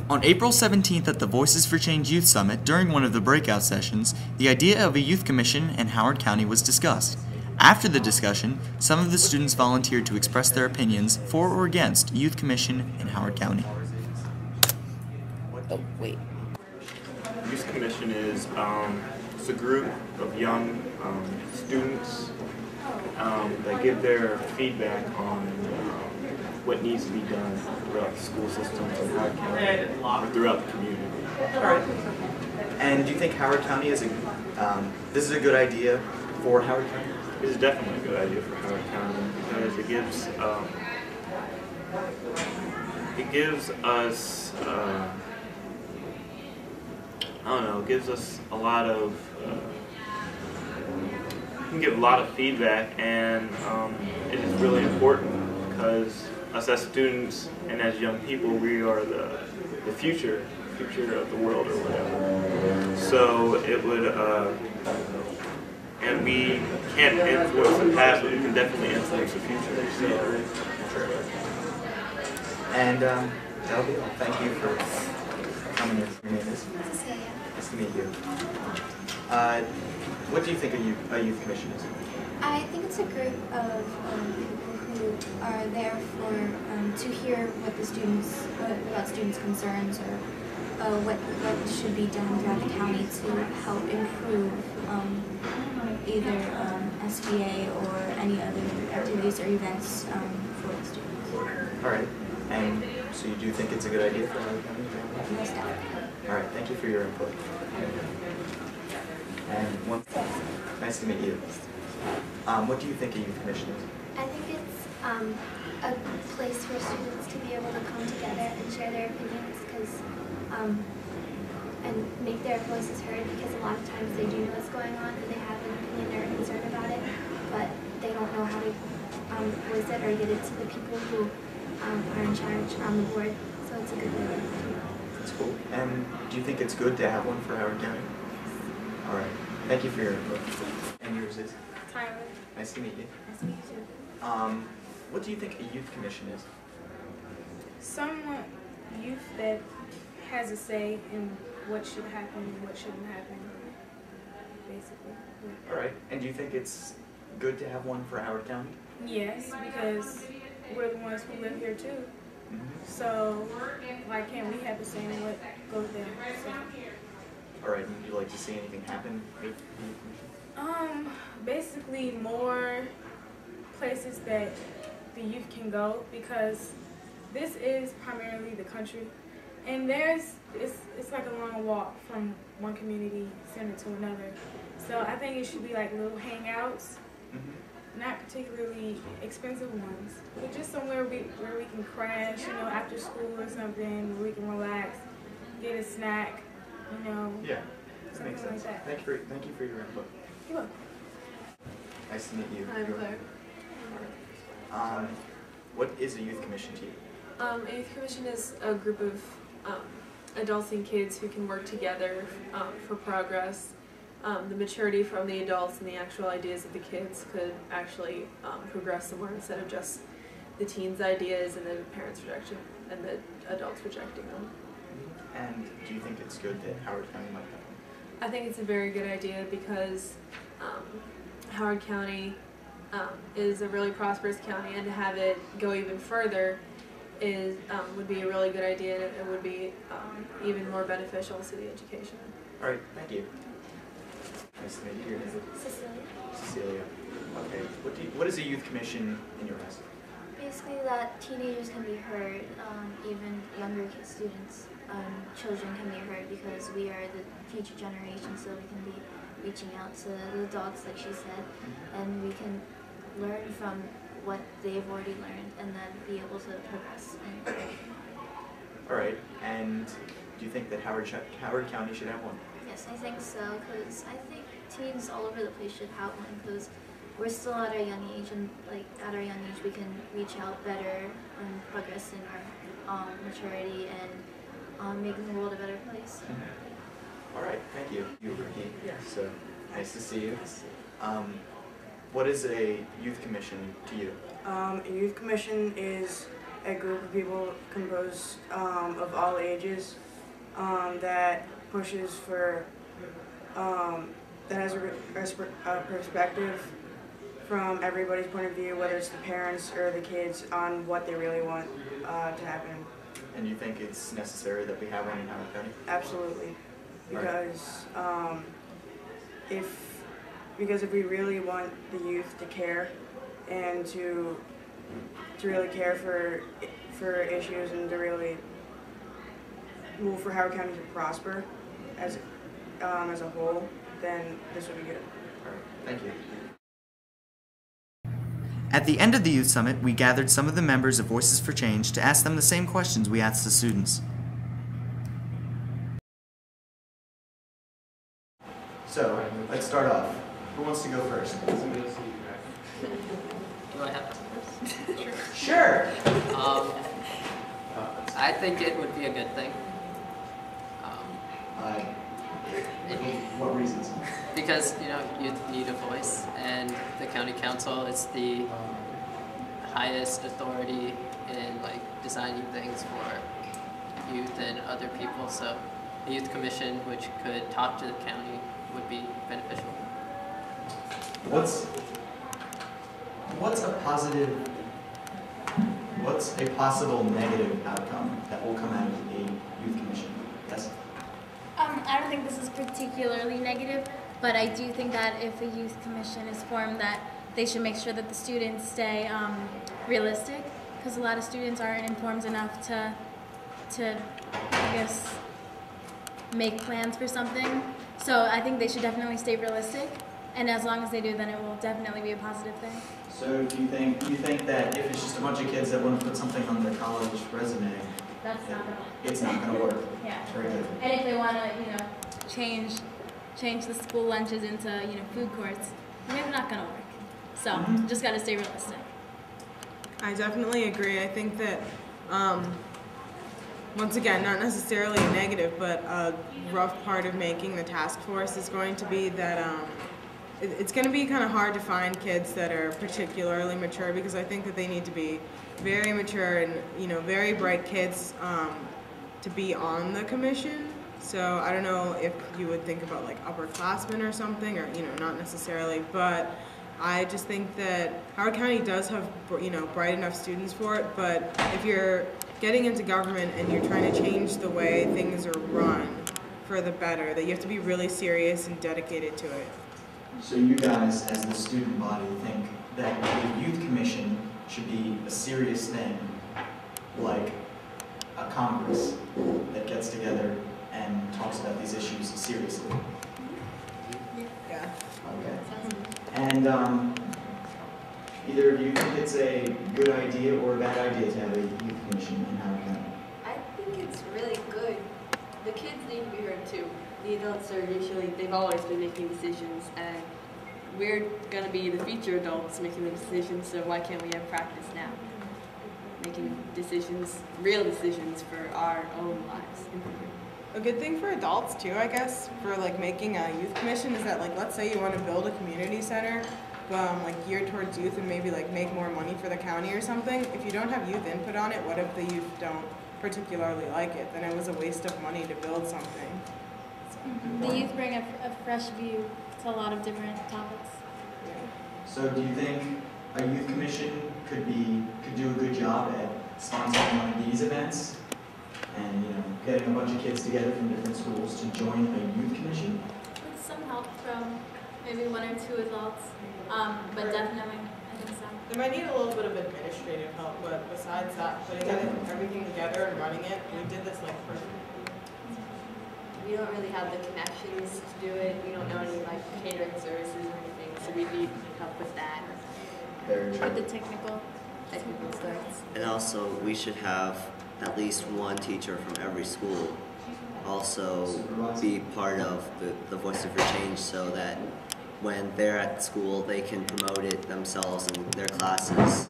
On April 17th at the Voices for Change Youth Summit, during one of the breakout sessions, the idea of a youth commission in Howard County was discussed. After the discussion, some of the students volunteered to express their opinions for or against youth commission in Howard County. Oh, wait. Youth Commission is it's a group of young students that give their feedback on what needs to be done throughout the school systems in Howard County or throughout the community. All right. And do you think Howard County is this is a good idea for Howard County? It is definitely a good idea for Howard County because it gives us it gives us a lot of we can give a lot of feedback, and it is really important because us as students and as young people, we are the future of the world or whatever. So it would, and we can't influence the past, but we can definitely influence the future. So. And that'll be all. Thank you for coming in. Your name is? Cecilia. Nice to meet you. What do you think a youth commission is? I think it's a group of people who are there for to hear what the students about students' concerns or what should be done throughout the county to help improve either SBA or any other activities or events for the students. All right. And so you do think it's a good idea for Howard County? Most definitely. All right. Thank you for your input. And nice to meet you. What do you think a youth commission is? I think it's a place for students to be able to come together and share their opinions and make their voices heard, because a lot of times they do know what's going on and they have an opinion or a concern about it, but they don't know how to voice it or get it to the people who are in charge on the board. So it's a good way. That's cool. And do you think it's good to have one for Howard County? All right. Thank you for your input. And yours is? Tyler. Nice to meet you. Nice to meet you too. What do you think a youth commission is? Someone, youth that has a say in what should happen and what shouldn't happen, basically. All right. And do you think it's good to have one for Howard County? Yes, because we're the ones who live here too. So why can't we have a say in what goes there? So. All right. Would you like to see anything happen with the youth commission? Basically more places that the youth can go, because this is primarily the country, and it's like a long walk from one community center to another. So I think it should be like little hangouts, not particularly expensive ones, but just somewhere where we can crash, after school or something, where we can relax, get a snack, Yeah, that makes something sense. like that. Thank you for your input. You're welcome. Nice to meet you. I'm Claire. What is a youth commission to you? A youth commission is a group of adults and kids who can work together for progress. The maturity from the adults and the actual ideas of the kids could actually progress somewhere instead of just the teens' ideas and the parents' rejection and the adults rejecting them. And do you think it's good that Howard County might have one? I think it's a very good idea because Howard County is a really prosperous county, and to have it go even further would be a really good idea, and it would be even more beneficial to the education. All right, thank you. Nice to meet you. Your name is? Cecilia. Cecilia. Okay. What is a youth commission in your eyes? Basically that teenagers can be heard, even younger students, children can be heard, because we are the future generation, so we can be reaching out to the adults, like she said, and we can learn from what they've already learned and then be able to progress. All right. And do you think that Howard County should have one? Yes, I think so, because I think teens all over the place should have one, because we're still at our young age, and at our young age we can reach out better and progress in our maturity and making the world a better place. All right, thank you. You, Ricky. Yes. So nice to see you. What is a youth commission to you? A youth commission is a group of people composed of all ages that pushes for, that has a perspective from everybody's point of view, whether it's the parents or the kids, on what they really want to happen. And you think it's necessary that we have one in Howard County? Absolutely, because if we really want the youth to care and to really care for issues and to really move for Howard County to prosper as a whole, then this would be good. All right, thank you. At the end of the Youth Summit, we gathered some of the members of Voices for Change to ask them the same questions we asked the students. So, let's start off. Who wants to go first? Do I have to first? Sure! I think it would be a good thing. What reasons? Because, youth need a voice, and the county council is the highest authority in, designing things for youth and other people. So a youth commission which could talk to the county would be beneficial. What's a possible negative outcome that will come out of a youth commission? Yes? I don't think this is particularly negative, but I do think that if a youth commission is formed, that they should make sure that the students stay realistic, because a lot of students aren't informed enough to I guess, make plans for something. So I think they should definitely stay realistic, and as long as they do, then it will definitely be a positive thing. So do you think that if it's just a bunch of kids that want to put something on their college resume, That's not gonna work. it's not going to work? Yeah. Very good. And if they want to, change the school lunches into, food courts, maybe not gonna work. So just gotta stay realistic. I definitely agree. I think that, once again, not necessarily a negative, but a rough part of making the task force is going to be that it's going to be kind of hard to find kids that are particularly mature, because I think that they need to be very mature and, very bright kids to be on the commission. So I don't know if you would think about upperclassmen or something, or, not necessarily, but I just think that Howard County does have, bright enough students for it, but if you're getting into government and you're trying to change the way things are run for the better, that you have to be really serious and dedicated to it. So you guys, as the student body, think that the youth commission should be a serious thing, like a Congress that gets together and talks about these issues seriously? Yeah. Okay. And either of you think it's a good idea or a bad idea to have a youth commission in Howard County? I think it's really good. The kids need to be heard too. The adults are they've always been making decisions, and we're going to be the future adults making the decisions, so why can't we have practice now? Making decisions, real decisions for our own lives. A good thing for adults too, I guess, for making a youth commission is that let's say you want to build a community center geared towards youth and maybe make more money for the county or something. If you don't have youth input on it, what if the youth don't particularly like it? Then it was a waste of money to build something. The youth bring a fresh view to a lot of different topics. So do you think a youth commission could do a good job at sponsoring one of these events and getting a bunch of kids together from different schools to join a youth commission? With some help from maybe one or two adults, but definitely, I think so. They might need a little bit of administrative help, but besides that, putting everything together and running it, we did this perfectly. We don't really have the connections to do it. We don't know any catering services or anything, so we need help with that. Very true. With the technical Starts. And also, we should have at least one teacher from every school also be part of the Voices for Change, so that when they're at school, they can promote it themselves in their classes.